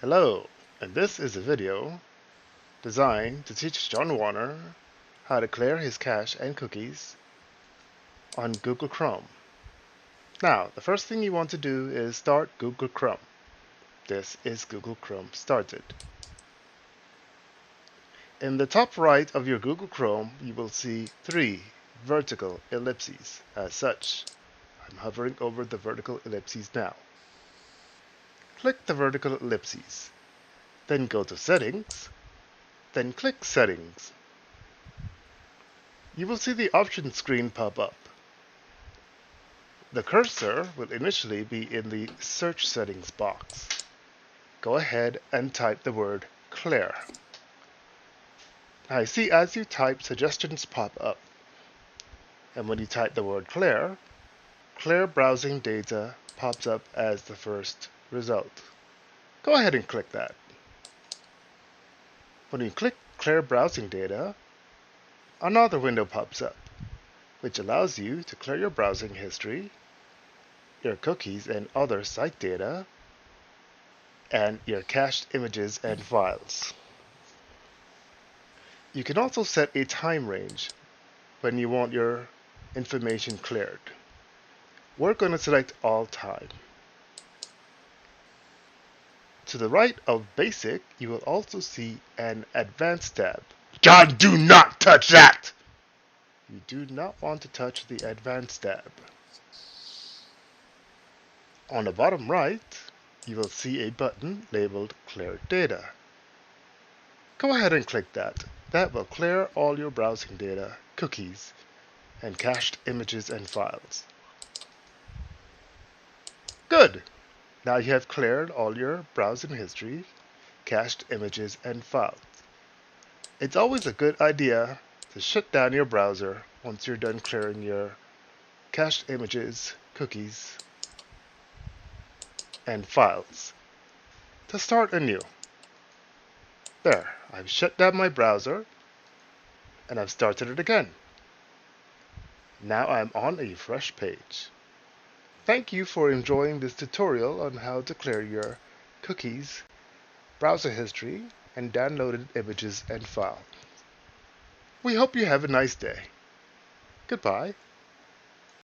Hello, and this is a video designed to teach John Warner how to clear his cache and cookies on Google Chrome. Now, the first thing you want to do is start Google Chrome. This is Google Chrome started. In the top right of your Google Chrome, you will see 3 vertical ellipses. As such, I'm hovering over the vertical ellipses now. Click the vertical ellipses, then go to Settings, then click Settings. You will see the options screen pop up. The cursor will initially be in the search settings box. Go ahead and type the word clear. Now you see as you type, suggestions pop up. And when you type the word clear browsing data pops up as the first result. Go ahead and click that. When you click clear browsing data, another window pops up, which allows you to clear your browsing history, your cookies and other site data, and your cached images and files. You can also set a time range when you want your information cleared. We're going to select all time. To the right of Basic, you will also see an Advanced tab. John, do not touch that! You do not want to touch the Advanced tab. On the bottom right, you will see a button labeled Clear Data. Go ahead and click that. That will clear all your browsing data, cookies, and cached images and files. Good! Now you have cleared all your browsing history, cached images, and files. It's always a good idea to shut down your browser once you're done clearing your cached images, cookies, and files to start anew. There, I've shut down my browser and I've started it again. Now I'm on a fresh page. Thank you for enjoying this tutorial on how to clear your cookies, browser history, and downloaded images and files. We hope you have a nice day. Goodbye.